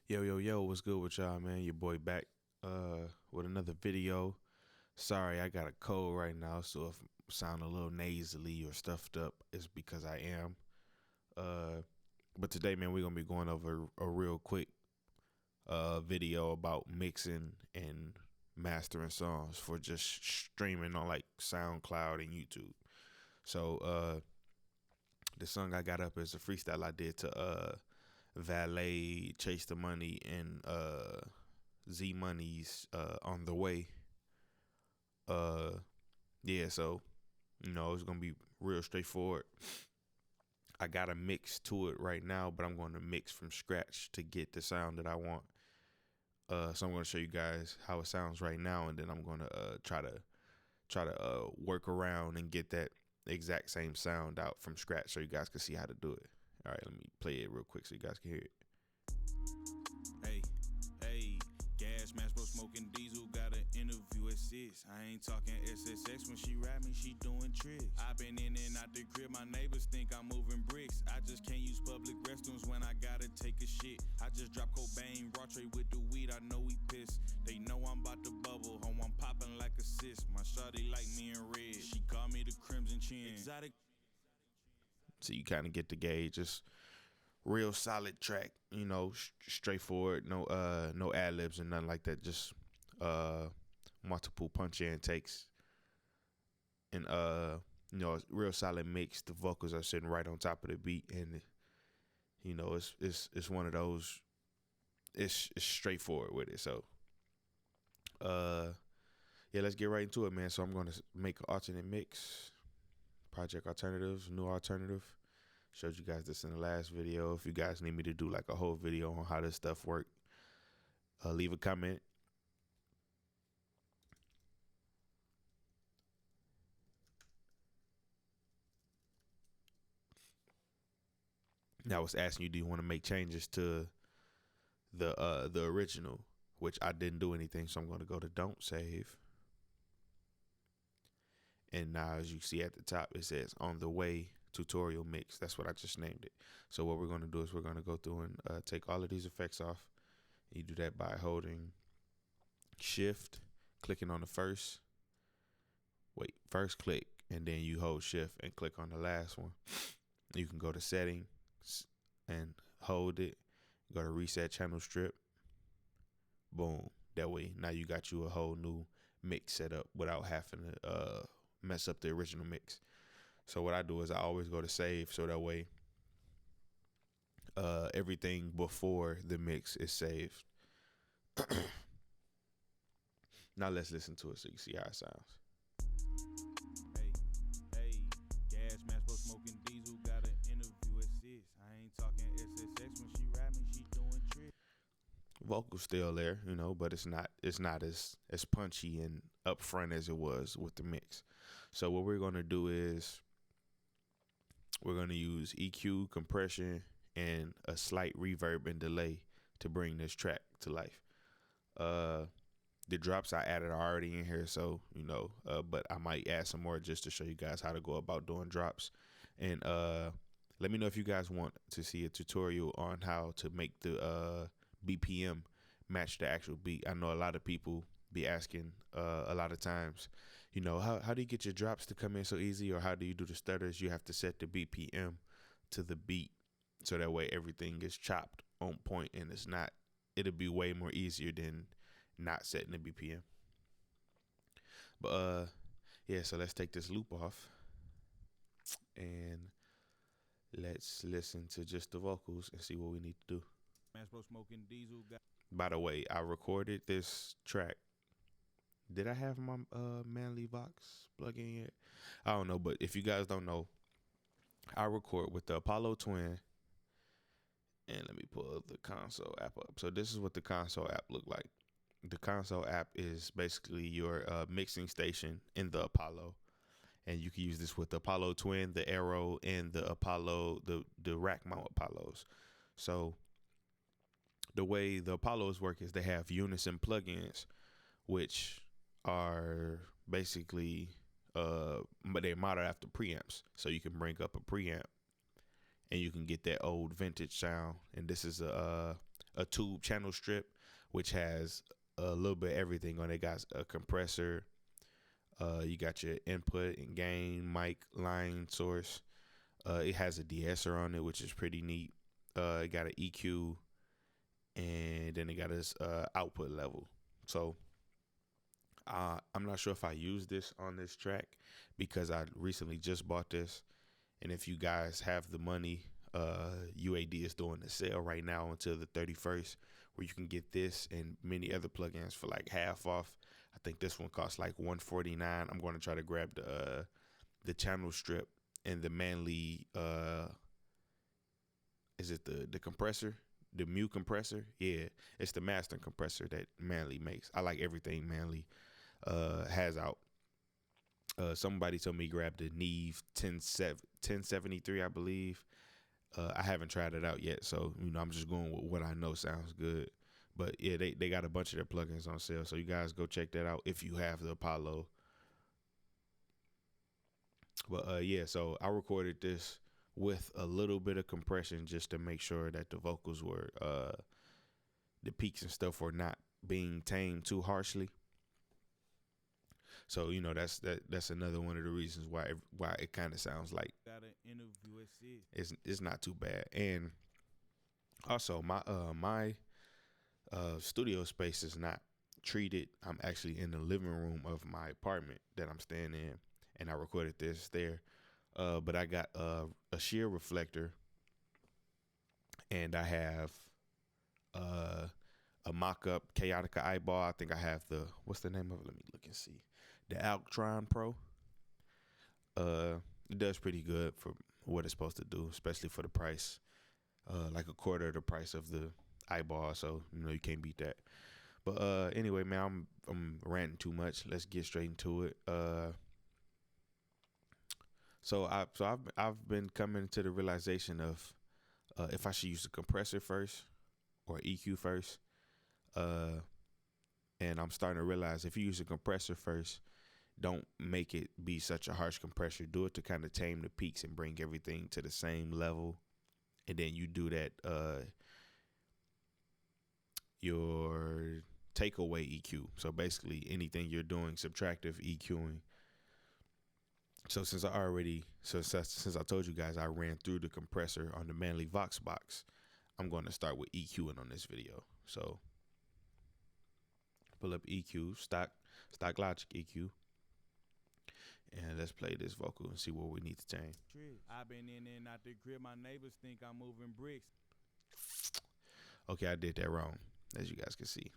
Yo, what's good with y'all, man? Your boy back with another video. Sorry, I got a cold right now, so if I sound a little nasally or stuffed up, it's because I am. But today, man, we're gonna be going over a real quick video about mixing and mastering songs for just streaming on like SoundCloud and YouTube. So the song I got up is a freestyle I did to Valee, Chase the Money, and Z Money's On the Way. Yeah, so it's gonna be real straightforward. I got a mix to it right now, but I'm going to mix from scratch to get the sound that I want. So I'm going to show you guys how it sounds right now, and then I'm going to try to work around and get that exact same sound out from scratch, so you guys can see how to do it. All right, let me play it real quick so you guys can hear it. Hey, gas mask, bro, smoking diesel, got an interview at 6. I ain't talking SSX, when she rap me, she doing tricks. I been in and out the crib, my neighbors think I'm moving bricks. I just can't use public restrooms when I gotta take a shit. I just dropped Cobain, Rotre with the weed, I know he pissed. They know I'm about to bubble, home I'm popping like a cyst. My shawty like me in red, she call me the Crimson Chin. Exotic. So you kind of get the gauge, just real solid track, straightforward, no ad libs and nothing like that, just multiple punch in takes, and real solid mix. The vocals are sitting right on top of the beat, and it's one of those, it's straightforward with it. So yeah, let's get right into it, man. So I'm going to make an alternate mix, project alternatives, new alternative. Showed you guys this in the last video. If you guys need me to do like a whole video on how this stuff works, leave a comment. Now I was asking you, do you want to make changes to the original, which I didn't do anything, so I'm going to go to don't save. And now, as you see at the top, it says on the way tutorial mix. That's what I just named it. So what we're going to do is we're going to go through and take all of these effects off. You do that by holding shift, clicking on the first click, and then you hold shift and click on the last one. You can go to settings and hold it, go to reset channel strip, boom. That way now you got you a whole new mix set up without having to mess up the original mix. So what I do is I always go to save, so that way everything before the mix is saved. Now let's listen to it so you can see how it sounds. Hey, gas mask, bro, smoking diesel, got an interview at 6. I ain't talking SSX, when she rap me, she doing tricks. Vocals still there, but it's not as punchy and upfront as it was with the mix. So what we're gonna do is we're gonna use EQ, compression, and a slight reverb and delay to bring this track to life. The drops I added are already in here, so but I might add some more just to show you guys how to go about doing drops. And let me know if you guys want to see a tutorial on how to make the BPM match the actual beat. I know a lot of people be asking a lot of times, how do you get your drops to come in so easy, or how do you do the stutters? You have to set the BPM to the beat, so that way everything is chopped on point, and it'll be way more easier than not setting the BPM. But yeah, so let's take this loop off and let's listen to just the vocals and see what we need to do. By the way, I recorded this track. Did I have my Manly Vox plug-in yet? I don't know, but if you guys don't know, I record with the Apollo Twin. And let me pull the console app up. So this is what the console app look like. The console app is basically your mixing station in the Apollo. And you can use this with the Apollo Twin, the Aero, and the Apollo, the rack mount Apollos. So the way the Apollos work is they have unison plugins, which are basically they're modeled after preamps. So you can bring up a preamp and you can get that old vintage sound. And this is a a tube channel strip, which has a little bit of everything on it. It got a compressor. You got your input and gain, mic, line, source. It has a De-Esser on it, which is pretty neat. It got an EQ, and then it got its output level. So I'm not sure if I use this on this track because I recently just bought this. And if you guys have the money, UAD is doing a sale right now until the 31st, where you can get this and many other plugins for like half off. I think this one costs like $149. I'm going to try to grab the channel strip and the Manly. Is it the compressor? The Mu compressor? Yeah, it's the master compressor that Manly makes. I like everything Manly has out. Somebody told me grab the Neve 1073, I believe. I haven't tried it out yet, so I'm just going with what I know sounds good. But yeah, they got a bunch of their plugins on sale, so you guys go check that out if you have the Apollo. But yeah, so I recorded this with a little bit of compression just to make sure that the vocals were the peaks and stuff were not being tamed too harshly. So that's another one of the reasons why it kind of sounds like it's not too bad. And also my studio space is not treated. I'm actually in the living room of my apartment that I'm staying in, and I recorded this there. But I got a shear reflector, and I have a mock-up Chaotica eyeball. I think I have what's the name of it? Let me look and see. The Altron Pro. It does pretty good for what it's supposed to do, especially for the price. Like a quarter of the price of the eyeball, so you can't beat that. But anyway, man, I'm ranting too much. Let's get straight into it. So I've been coming to the realization of if I should use the compressor first or EQ first. And I'm starting to realize if you use a compressor first, don't make it be such a harsh compressor. Do it to kind of tame the peaks and bring everything to the same level. And then you do that your takeaway EQ. So basically anything you're doing subtractive EQing. So since I told you guys I ran through the compressor on the Manly Vox box, I'm going to start with EQing on this video. So pull up EQ, stock Logic EQ, and let's play this vocal and see what we need to change. I've been in and out the crib. My neighbors think I'm moving bricks. Okay, I did that wrong, as you guys can see.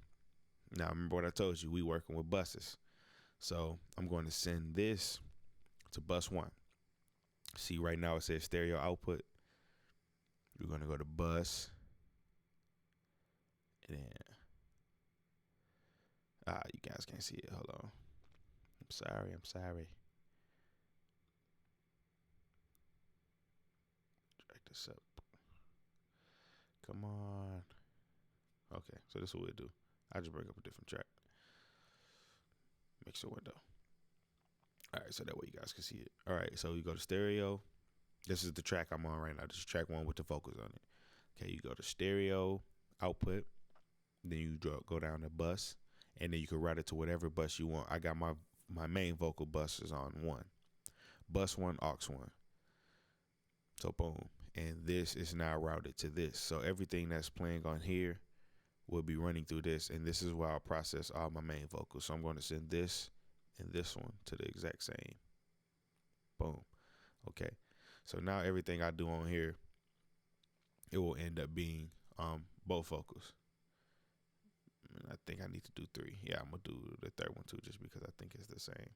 Now remember what I told you. We working with buses, so I'm going to send this to bus 1. See, right now it says stereo output. We're going to go to bus. And you guys can't see it. Hold on. I'm sorry. Drag this up. Come on. Okay, so this is what we'll do. I just bring up a different track. Mixer window. All right, so that way you guys can see it. All right, so you go to stereo. This is the track I'm on right now. This is track 1 with the vocals on it. Okay, you go to stereo output. Then you go down to bus, and then you can route it to whatever bus you want. I got my main vocal buses on 1. Bus 1, aux 1. So boom. And this is now routed to this. So everything that's playing on here will be running through this. And this is where I'll process all my main vocals. So I'm going to send this and this one to the exact same. Boom. Okay. So now everything I do on here, it will end up being both vocals. I think I need to do 3. Yeah, I'm going to do the third one too, just because I think it's the same.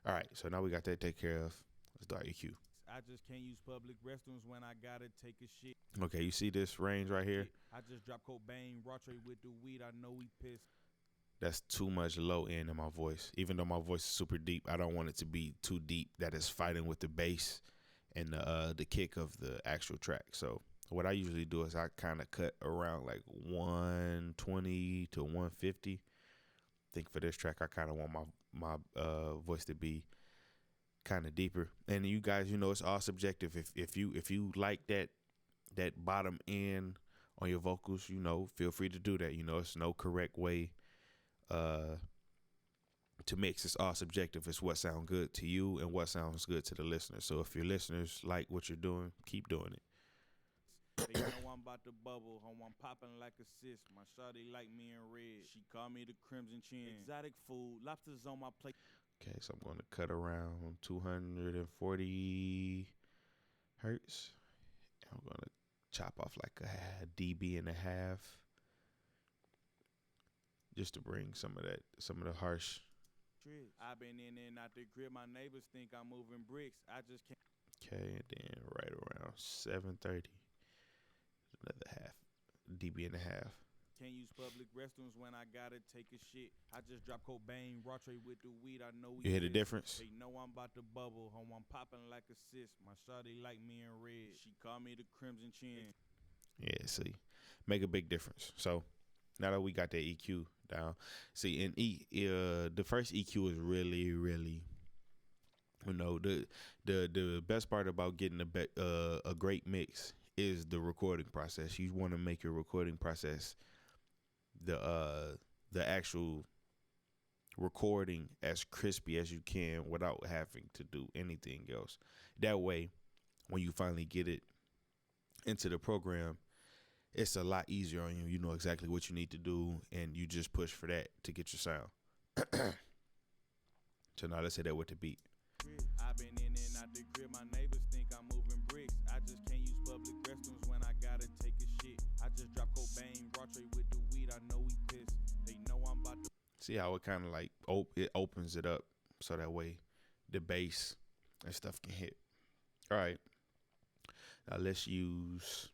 All right. So now we got that taken care of. Let's do our EQ. I just can't use public restrooms when I gotta take a shit. Okay, you see this range right here? I just dropped Cobain, Rotre with the weed. I know he pissed. That's too much low end in my voice. Even though my voice is super deep, I don't want it to be too deep that it's fighting with the bass and the kick of the actual track. So what I usually do is I kind of cut around like 120 to 150. I think for this track, I kind of want my voice to be kind of deeper. And you guys, it's all subjective. If you like that bottom end on your vocals, you know, feel free to do that. You know, it's no correct way to mix. It's all subjective. It's what sounds good to you and what sounds good to the listener. So if your listeners like what you're doing, keep doing it. They know I'm about to bubble, home I'm popping like a sis. My shawty like me in red. She call me the Crimson Chin. Exotic food, lobsters on my plate. Okay, so I'm going to cut around 240 hertz. I'm going to chop off like a dB and a half, just to bring some of the harsh. I've been in and out the crib. My neighbors think I'm moving bricks. I just can't. Okay, and then right around 730, another half dB and a half. Can't use public restrooms when I gotta take a shit. I just drop Cobain, Rotre with the weed. I know you hear the difference. They know I'm about to bubble, home I'm popping like a sis. My shawty like me in red. She call me the Crimson Chin. Yeah, see, make a big difference. So now that we got that EQ down, see, in the first EQ is really, you know, the best part about getting a great mix is the recording process. You want to make your recording process, the actual recording, as crispy as you can without having to do anything else. That way, when you finally get it into the program, it's a lot easier on you. You know exactly what you need to do, and you just push for that to get your sound. So now let's hit that with the beat. I've been in and out the crib. My neighbors think I'm moving bricks. I just can't use public restrooms when I gotta take a shit. I just drop Cobain, Rotre with the weed. I know we pissed. They know I'm about to. See how it kind of like it opens it up so that way the bass and stuff can hit. All right. Now let's use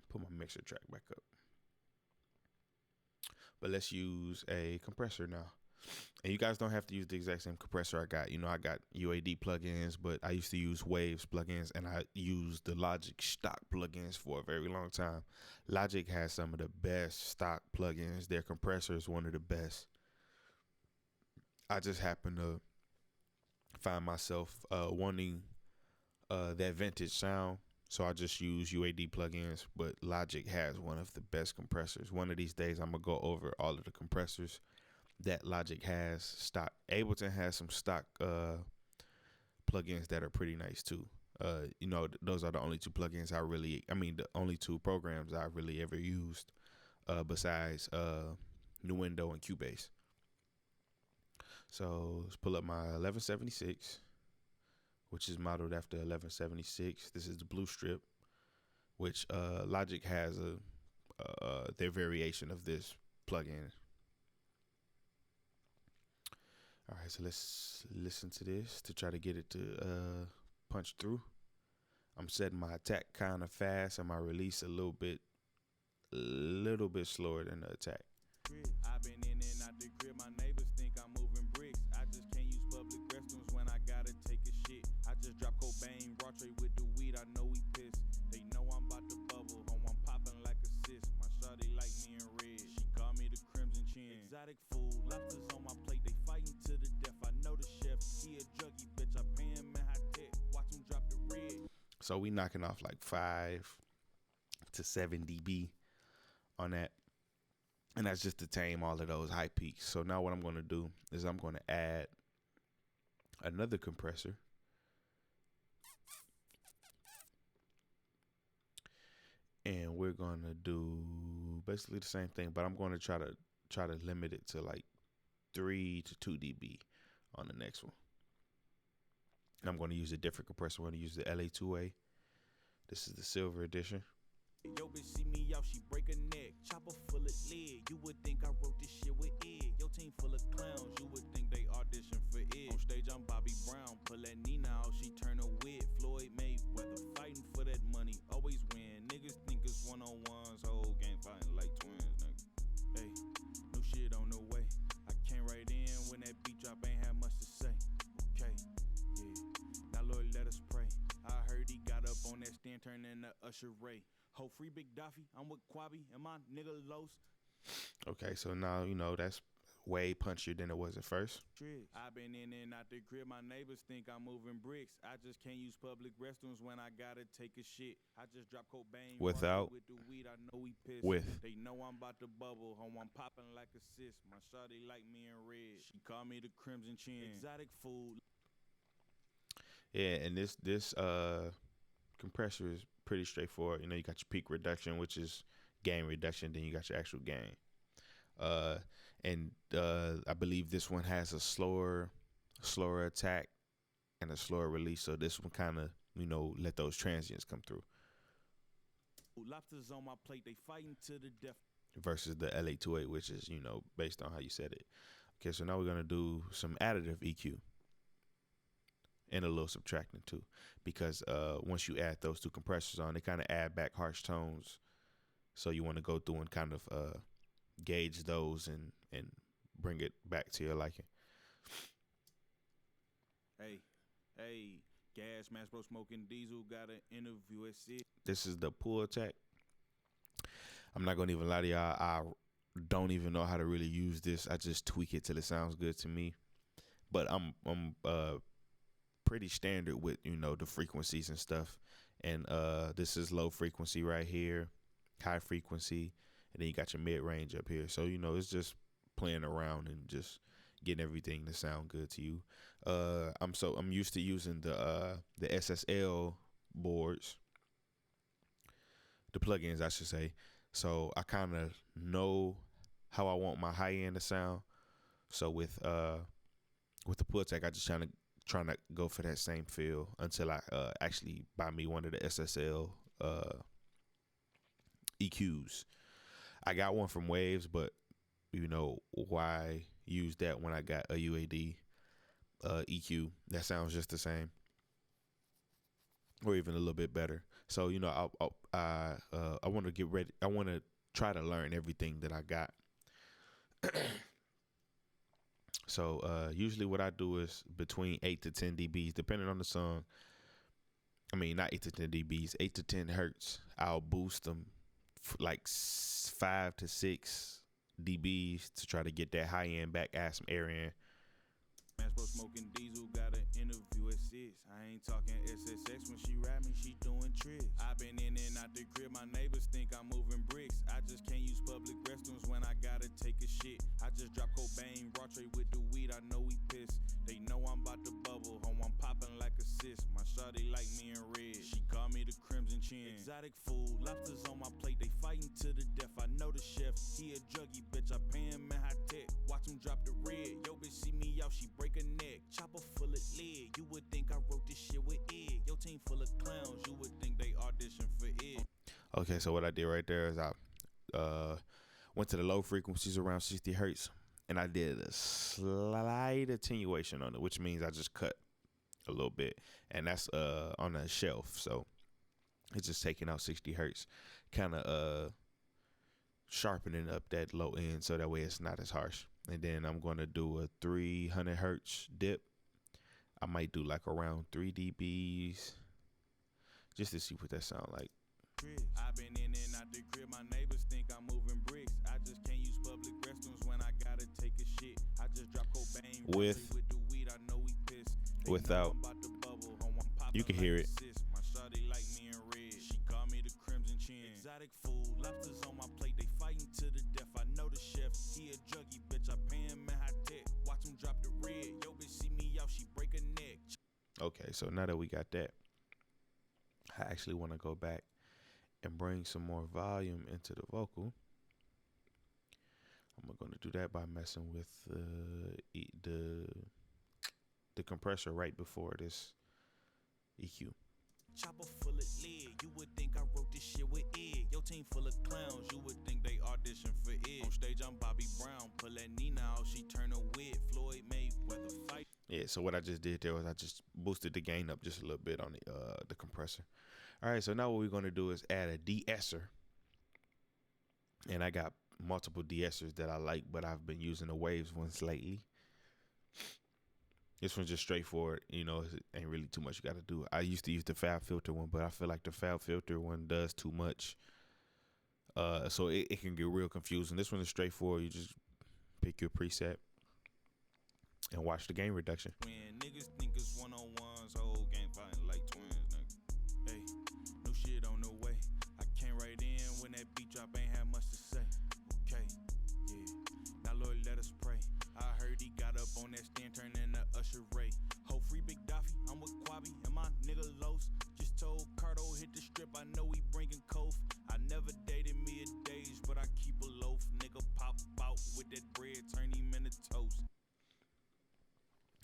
put my mixer track back up. But let's use a compressor now. And you guys don't have to use the exact same compressor I got. You know, I got UAD plugins, but I used to use Waves plugins, and I used the Logic stock plugins for a very long time. Logic has some of the best stock plugins. Their compressor is one of the best. I just happen to find myself wanting that vintage sound, so I just use UAD plugins, but Logic has one of the best compressors. One of these days, I'm going to go over all of the compressors that Logic has stock. Ableton has some stock plugins that are pretty nice too. You know, those are the only two plugins the only two programs I really ever used besides Nuendo and Cubase. So let's pull up my 1176, which is modeled after 1176. This is the blue strip, which Logic has their variation of this plugin. All right, so let's listen to this to try to get it to punch through. I'm setting my attack kind of fast and my release a little bit slower than the attack. I've been in and out the crib. My neighbors think I'm moving bricks. I just can't use public restrooms when I gotta take a shit. I just drop Cobain, Rotre with the weed. I know we pissed. They know I'm about to bubble, home I'm popping like a sis. My shawty like me in red. She call me the Crimson Chin. Exotic food, lobsters on my plate. They fighting to the death. I know the chef. He a druggie, bitch. I pay him in high tech. Watch him drop the red. So we knocking off like 5 to 7 dB on that. And that's just to tame all of those high peaks. So now what I'm going to do is I'm going to add another compressor. And we're going to do basically the same thing, but I'm going to try to limit it to like 3 to 2 dB on the next one. And I'm going to use a different compressor. I'm going to use the LA2A. This is the silver edition. Yo, bitch, see me out, she break a neck. Chopper full of lead. You would think I wrote this shit with egg. Your team full of clowns. You would think they audition for it. On stage, I'm Bobby Brown. Pull that Nina out, she turn a wig. Floyd Mayweather fighting for that money. Always win. Niggas think it's one-on-ones. Whole game fighting like twins, nigga. Hey, no shit on the way. I came right in when that beat drop, ain't had much to say. Okay, yeah. Now, Lord, let us pray. I heard he got up on that stand, turning into Usher Ray. Ho, free Big Duffy. I'm with Quabi and my nigga Los. Okay, so now you know that's way punchier than it was at first. I've been in and out the crib. My neighbors think I'm moving bricks. I just can't use public restrooms when I gotta take a shit. I just drop Cobain Without. with the weed. I know we pissed. With. They know I'm about to bubble. Home, I'm popping like a sis. My shawty like me in red. She call me the Crimson Chin. Exotic food. Yeah, and this compressor is pretty straightforward. You know, you got your peak reduction, which is gain reduction. Then you got your actual gain. And I believe this one has a slower attack and a slower release. So this one kind of, you know, let those transients come through. Lobsters on my plate, they fighting to the death. Versus the LA28, which is, you know, based on how you said it. Okay, so now we're gonna do some additive EQ and a little subtracting too, because once you add those two compressors on, they kind of add back harsh tones. So you want to go through and kind of gauge those and bring it back to your liking. Hey, gas mask bro smoking diesel, got an interview at 6. This is the pull attack. I'm not gonna even lie to y'all. I don't even know how to really use this. I just tweak it till it sounds good to me. But I'm pretty standard with, you know, the frequencies and stuff. And this is low frequency right here, high frequency, and then you got your mid range up here. So, you know, it's just playing around and just getting everything to sound good to you. I'm used to using the SSL boards, the plugins, I should say. So I kind of know how I want my high end to sound. So with the pull tech, I just trying to go for that same feel until I actually buy me one of the SSL EQs. I got one from Waves, but you know, why use that when I got a UAD EQ that sounds just the same, or even a little bit better. So, you know, I want to get ready. I want to try to learn everything that I got. So usually what I do is between 8 to 10 dBs, depending on the song. I mean, not 8 to 10 dBs, 8 to 10 hertz. I'll boost them like 5 to 6 dBs to try to get that high end back, add some air in. Smoking diesel, got an interview at 6. I ain't talking SSX when she rap me, she doing tricks. I been in and out the crib, my neighbors think I'm moving bricks. I just can't use public restrooms when I gotta take a shit. I just drop Cobain, Rotre with the weed, I know we pissed. They know I'm about to bubble, home, I'm popping like a sis. My shawty like me in red, she call me the Crimson Chin. Exotic food, lobsters on my plate, they fighting to the death. I know the chef, he a druggie, bitch, I pay him in high tech. Watch him drop the red, yo bitch see me out, she break a neck. Chopper full of lead, you would think I wrote this shit with Ed. Your team full of clowns, you would think they audition for Ed. Okay, so what I did right there is I went to the low frequencies around 60 hertz, and I did a slight attenuation on it, which means I just cut a little bit, and that's on a shelf, so it's just taking out 60 hertz, kind of sharpening up that low end so that way it's not as harsh. And then I'm going to do a 300 hertz dip. I might do like around 3 dBs just to see what that sound like. I've been in and out the crib, my neighbors think I'm moving bricks. I just can't use public restrooms when I gotta take a shit. I just drop Cobain with the weed, I know we pissed. Without, you can hear it. My shawty like me in red, she call me the Crimson Chin. Exotic food, lobsters on my plate, they fighting to the death. I know the chef, he a druggie, bitch, I pay him in high tech. Watch him drop the red, yo bitch see me out, she break a neck. Okay, so now that we got that, I actually want to go back and bring some more volume into the vocal. I'm going to do that by messing with the compressor right before this EQ. Chopper full of lead, you would think I wrote this shit with Ed. Your team full of clowns, you would think they audition for Ed. On stage I'm Bobby Brown, pull that Nina out, she turn a wig. Floyd Mayweather fight. Yeah, so what I just did there was I just boosted the gain up just a little bit on the compressor. All right, so now what we're going to do is add a De-Esser. And I got multiple De-Essers that I like, but I've been using the Waves ones lately. This one's just straightforward, you know, it ain't really too much you got to do. I used to use the Fab Filter one, but I feel like the Fab Filter one does too much. So it can get real confusing. This one is straightforward. You just pick your preset, and watch the gain reduction. When niggas think it's one-on-ones, whole game fighting like twins, nigga. Hey, new shit on the way. I came right in when that beat drop, ain't had much to say. Okay, yeah. Now Lord, let us pray. I heard he got up on that stand, turning into Usher Ray. Ho free Big Doffy, I'm with Quabi and my nigga Los. Just told Cardo hit the strip, I know he bringing Kof. I never dated me a days, but I keep a loaf. Nigga pop out with that bread, turn him into toast.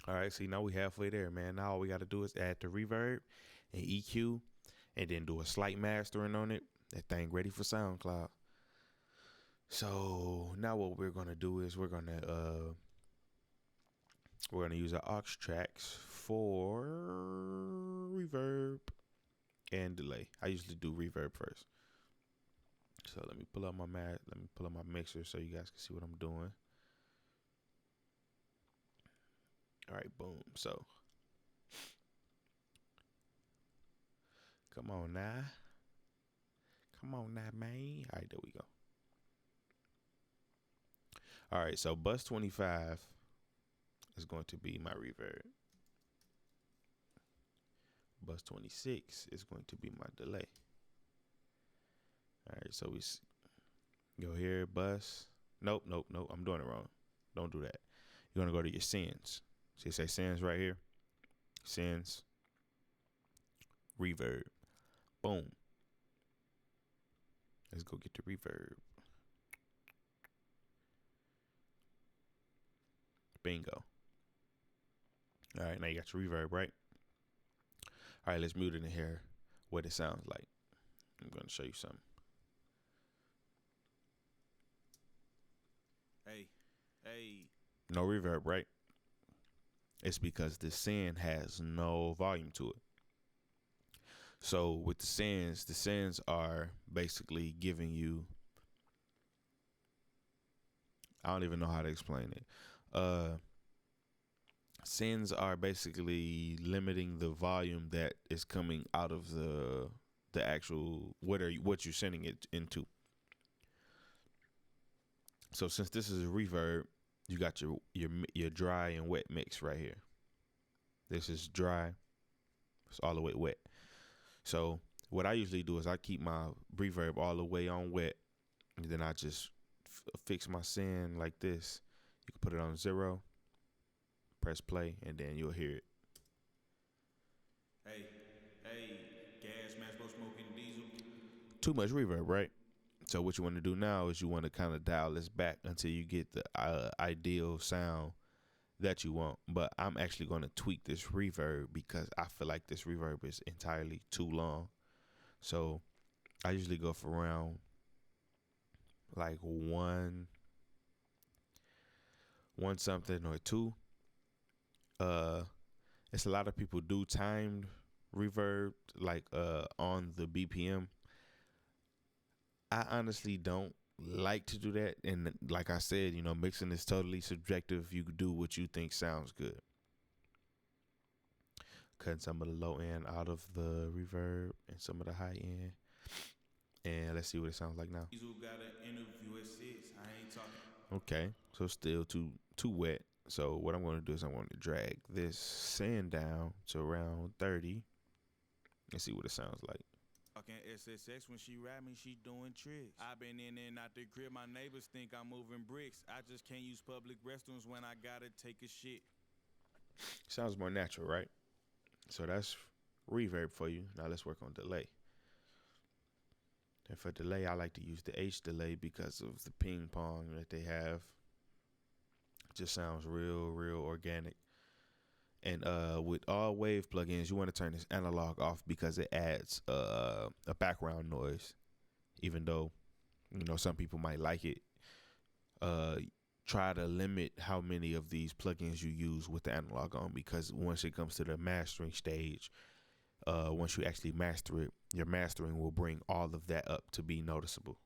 All right, see, now we halfway there, man. Now all we got to do is add the reverb and EQ and then do a slight mastering on it. That thing ready for SoundCloud. So now what we're going to do is we're going to use our aux tracks for reverb and delay. I usually do reverb first. So let me pull up my mixer so you guys can see what I'm doing. All right, boom. So, come on now, man. All right, there we go. All right, so bus 25 is going to be my reverb. Bus 26 is going to be my delay. All right, so we go here, bus. Nope. I'm doing it wrong. Don't do that. You're going to go to your sends. See, it say sends right here. Sends. Reverb. Boom. Let's go get the reverb. Bingo. All right, now you got your reverb, right? All right, let's mute it and hear what it sounds like. I'm going to show you something. Hey. No reverb, right? It's because the send has no volume to it. So with the sends are basically giving you, I don't even know how to explain it. Sends are basically limiting the volume that is coming out of the actual what you're sending it into. So since this is a reverb, you got your dry and wet mix right here. This is dry. It's all the way wet. So what I usually do is I keep my reverb all the way on wet, and then I just fix my send like this. You can put it on 0, press play, and then you'll hear it. Hey, gas mask, both smoking diesel. Too much reverb, right? So what you want to do now is you want to kind of dial this back until you get the ideal sound that you want. But I'm actually going to tweak this reverb because I feel like this reverb is entirely too long. So I usually go for around like one something or 2. It's a lot of people do timed reverb like on the BPM. I honestly don't like to do that, and like I said, mixing is totally subjective. You can do what you think sounds good. Cutting some of the low end out of the reverb and some of the high end, and let's see what it sounds like now. Okay, so still too wet. So what I'm going to do is I'm going to drag this send down to around 30 and see what it sounds like. Fucking SSX when she rap me, she doing tricks. I been in and out the crib, my neighbors think I'm moving bricks. I just can't use public restrooms when I gotta take a shit. Sounds more natural, right? So that's reverb for you. Now let's work on delay. And for delay, I like to use the H delay because of the ping pong that they have. It just sounds real organic. And with all wave plugins, you want to turn this analog off because it adds a background noise. Even though, some people might like it. Try to limit how many of these plugins you use with the analog on, because once it comes to the mastering stage, once you actually master it, your mastering will bring all of that up to be noticeable.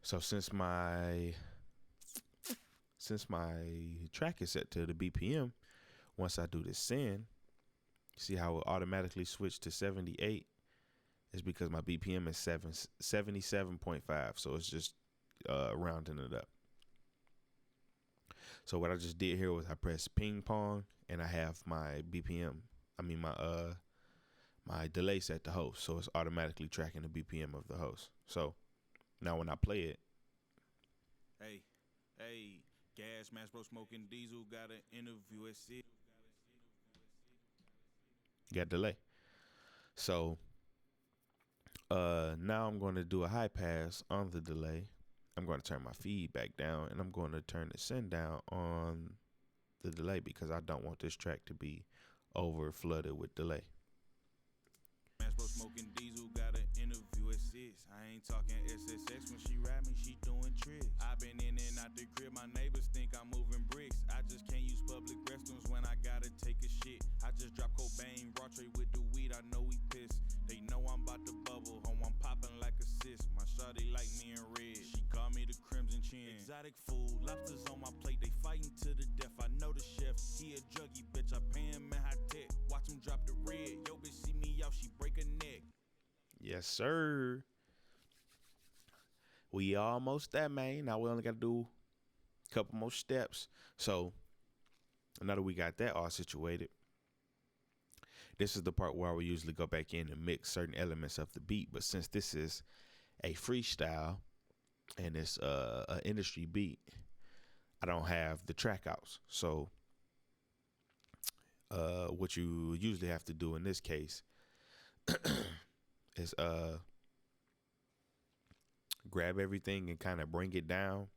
So since my track is set to the BPM, once I do this send, see how it automatically switched to 78. is because my BPM is 77.5, so it's just rounding it up. So what I just did here was I pressed ping pong, and I have my BPM, my delay set to host, so it's automatically tracking the BPM of the host. So now when I play it, hey, gas mask bro smoking diesel, got an interview at 6. got delay. So now I'm going to do a high pass on the delay. I'm going to turn my feedback down, and I'm going to turn the send down on the delay because I don't want this track to be over flooded with delay. Mask bro smoking diesel, got an interview at 6. I ain't talking SSX, when she ride me, she doing tricks. I been in and out the crib, my neighbors think I'm moving bricks. I just can't use public restrooms when I gotta take a shit. I just dropped Cobain, raw tray with the weed, I know we pissed. They know I'm about to bubble, home I'm popping like a sis. My shawty like me in red, she call me the Crimson Chin. Exotic food, lobsters on my plate, they fighting to the death. I know the chef, he a druggie, bitch, I pay him in high tech. Watch him drop the red, yo bitch see me out, she break a neck. Yes, sir. We almost there, man. Now we only got to do a couple more steps. So now that we got that all situated, this is the part where I will usually go back in and mix certain elements of the beat. But since this is a freestyle and it's an industry beat, I don't have the track outs. So what you usually have to do in this case is grab everything and kind of bring it down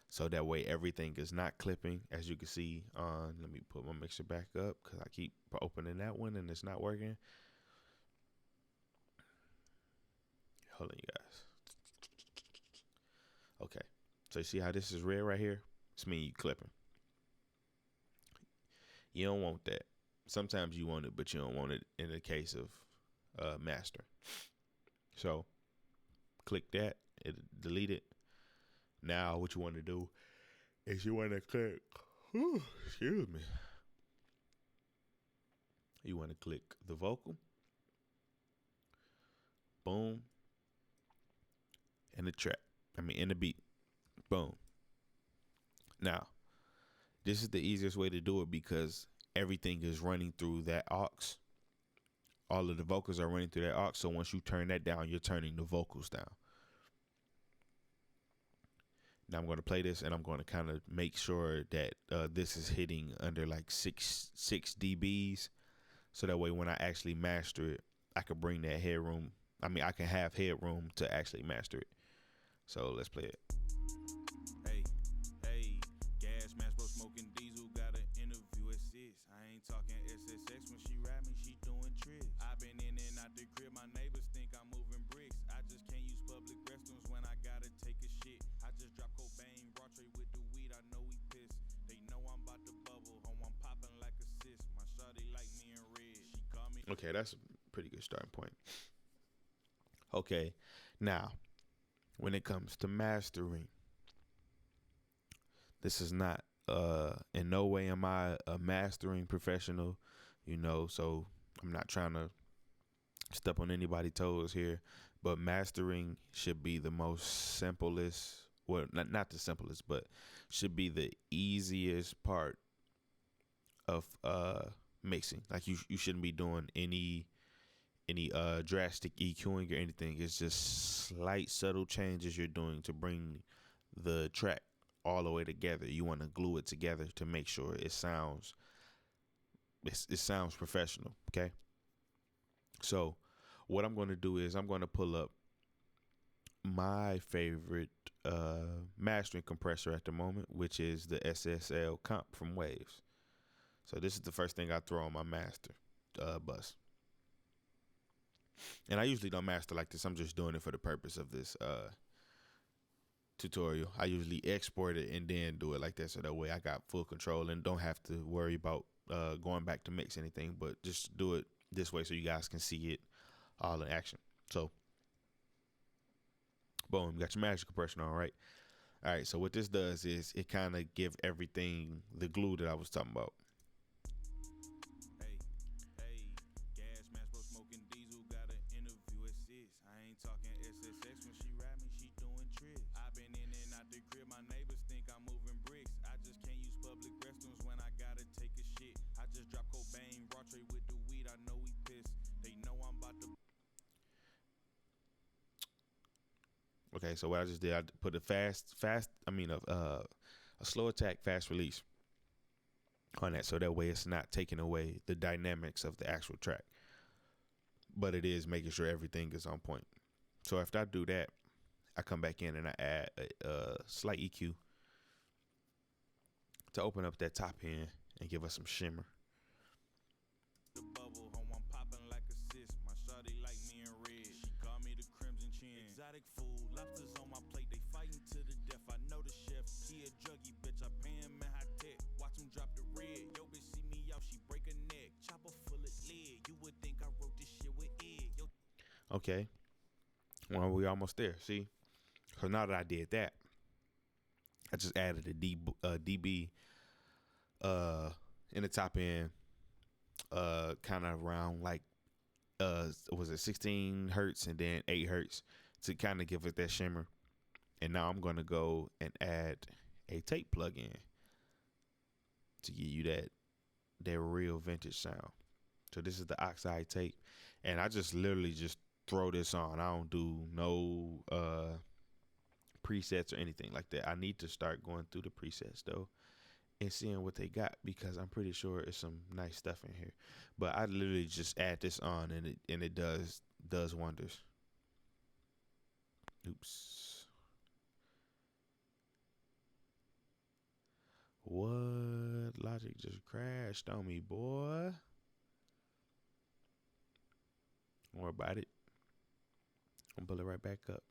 so that way everything is not clipping. As you can see on, let me put my mixer back up because I keep opening that one and it's not working. Hold on, you guys. Okay, so you see how this is red right here? It's mean you clipping. You don't want that. Sometimes you want it, but you don't want it in the case of master. So click that, it delete it. Now what you want to do is you want to click, excuse me. You want to click the vocal, boom, and the track. In the beat, boom. Now, this is the easiest way to do it because everything is running through that aux. All of the vocals are running through that aux. So once you turn that down, you're turning the vocals down. Now I'm going to play this and I'm going to kind of make sure that this is hitting under like 6 dBs. So that way when I actually master it, I can bring that headroom. I can have headroom to actually master it. So let's play it. Hey, gas mask bro smoking diesel, got an interview at 6. I ain't talking SSX, when she ride me, she doing tricks. I been in and out the crib, my neighbors think I'm moving bricks. I just can't use public restrooms when I gotta take a shit. I just dropped Cobain, raw tray with the weed, I know we pissed. They know I'm about to bubble, home I'm popping like a sis. My shawty like me in red, she call me. Okay, that's a pretty good starting point. Okay, now when it comes to mastering, this is not in no way am I a mastering professional, so I'm not trying to step on anybody's toes here, but mastering should be the most simplest, well, not the simplest, but should be the easiest part of mixing. Like you shouldn't be doing any drastic EQing or anything. It's just slight subtle changes you're doing to bring the track all the way together. You want to glue it together to make sure it sounds professional. Okay, so what I'm going to do is I'm going to pull up my favorite mastering compressor at the moment, which is the SSL comp from Waves. So this is the first thing I throw on my master bus. And I usually don't master like this. I'm just doing it for the purpose of this tutorial. I usually export it and then do it like that, so that way I got full control and don't have to worry about going back to mix anything, but just do it this way so you guys can see it all in action. So boom, you got your master compression on, right? All right, so what this does is it kind of give everything the glue that I was talking about. Hey, gas mask bro smoking diesel, got an Okay, so what I just did, I put a slow attack, fast release on that, so that way it's not taking away the dynamics of the actual track, but it is making sure everything is on point. So after I do that, I come back in and I add a slight EQ to open up that top end and give us some shimmer. The bubble, home I'm popping like a sis. My shawty like me in red. She call me the crimson chin. Exotic food, lobsters on my plate. They fighting to the death. I know the chef. He a druggie, bitch. I pay him in high tech. Watch him drop the red. Yo, bitch, see me out. She break a neck. Chopper full of lead. You would think I wrote this shit with egg. Yo. Okay. Well, we almost there. See? So now that I did that, I just added a dB in the top end, kind of around like was it 16 hertz and then 8 hertz to kind of give it that shimmer. And now I'm gonna go and add a tape plug-in to give you that real vintage sound. So this is the Oxide Tape, and I just literally just throw this on. I don't do no presets or anything like that. I need to start going through the presets though and seeing what they got, because I'm pretty sure it's some nice stuff in here. But I literally just add this on and it does wonders. Oops. What? Logic just crashed on me, boy. Don't worry about it. I'm gonna pull it right back up.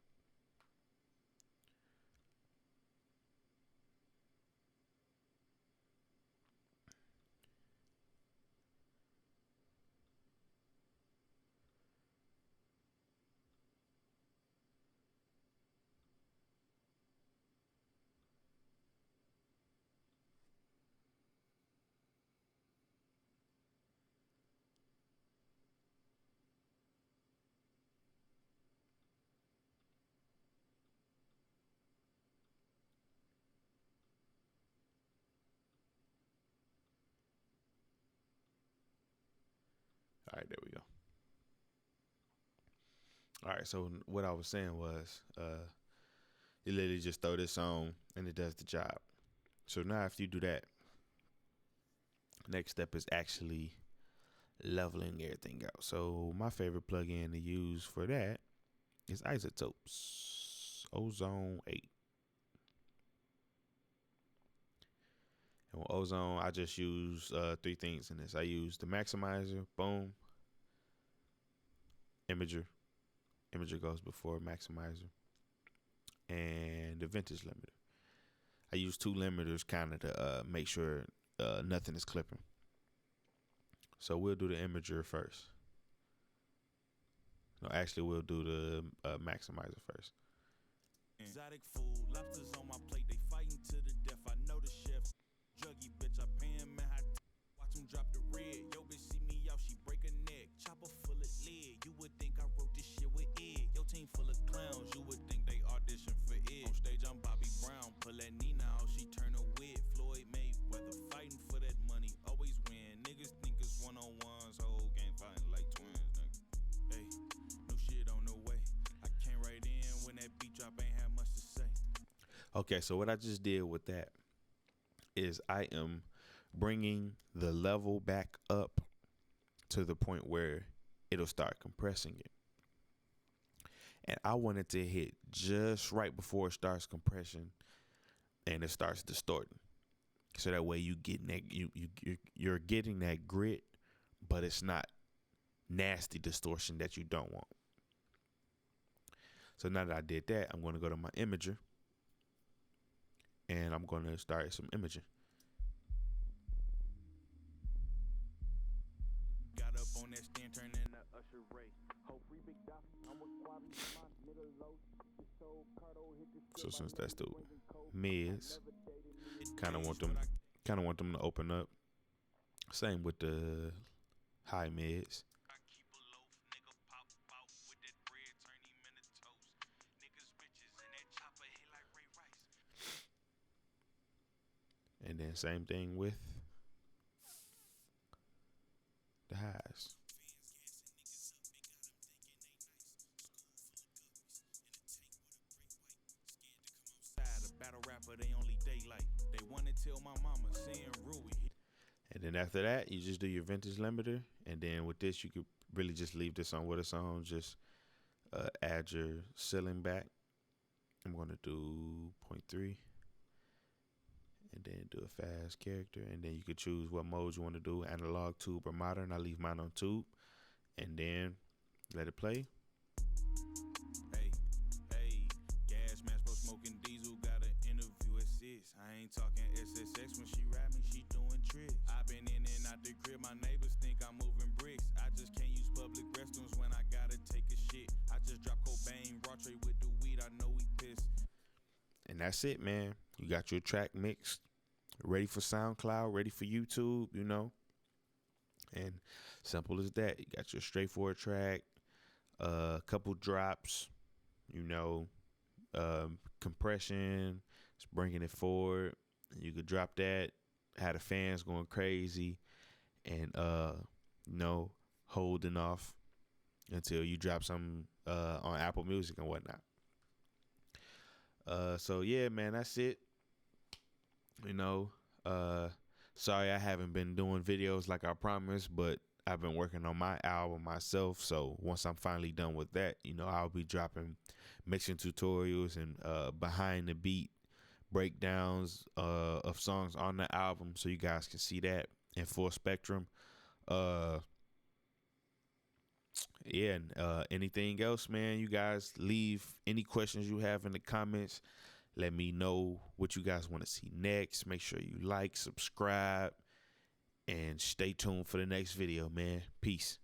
All right, there we go. All right, so what I was saying was, you literally just throw this on and it does the job. So now after you do that, next step is actually leveling everything out. So my favorite plugin to use for that is Isotopes Ozone 8. And with Ozone, I just use 3 things in this. I use the maximizer, boom, imager. Imager goes before maximizer, and the vintage limiter. I use 2 limiters kind of to make sure nothing is clipping. So we'll do the imager first. No, actually, we'll do the maximizer first. Exotic food, lobsters on my plate. They fighting to the death. I know the chef. Druggie, bitch. I pay him in high tech. Watch him drop the red. Yo, bitch, see me out. She break a neck. Chopper full of lead. You would think I wrote this shit with egg. Your team full of clowns. You would think they audition for it. On stage, I'm Bobby Brown. Pull that Nina out. She turn a wig. Floyd Mayweather fighting for that money. Always win. Niggas think it's one-on-ones. Whole game fighting like twins, nigga. Hey, no shit on the way. I came right in when that beat drop, ain't had much to say. Okay, so what I just did with that is I am bringing the level back up to the point where it'll start compressing it. And I want it to hit just right before it starts compression and it starts distorting. So that way you get that you're getting that grit, but it's not nasty distortion that you don't want. So now that I did that, I'm going to go to my imager and I'm going to start some imaging. Got up on that stand, turning the Usher Ray. Ho free big dot. I'm with Quavi, my nigga low. So since that's the mids, kind of want them to open up. Same with the high mids. And then same thing with the highs. but they only daylight. They wanna tell my mama, saying RooH. And then after that, you just do your vintage limiter. And then with this, you could really just leave this on with its own. Just add your ceiling back. I'm going to do 0.3. And then do a fast character. And then you could choose what mode you want to do. Analog, tube, or modern. I leave mine on tube. And then let it play. Hey, gas mask, bro, smoking diesel, got an interview at 6. I ain't talking SSX when she rap me, she doing tricks. I been in and out the crib, my neighbors think I'm moving bricks. I just can't use public restrooms when I gotta take a shit. I just dropped Cobain, Rotre with the weed, I know he pissed. And that's it, man. You got your track mixed, ready for SoundCloud, ready for YouTube, you know. And simple as that. You got your straightforward track, a couple drops, you know, compression, just bringing it forward. You could drop that, have the fans going crazy, and you know, holding off until you drop something on Apple Music and whatnot. So yeah, man, that's it. You know, sorry I haven't been doing videos like I promised, but I've been working on my album myself. So once I'm finally done with that, you know, I'll be dropping mixing tutorials and behind the beat breakdowns of songs on the album, so you guys can see that in full spectrum. Yeah, and anything else, man, you guys leave any questions you have in the comments. Let me know what you guys want to see next. Make sure you like, subscribe, and stay tuned for the next video, man. Peace.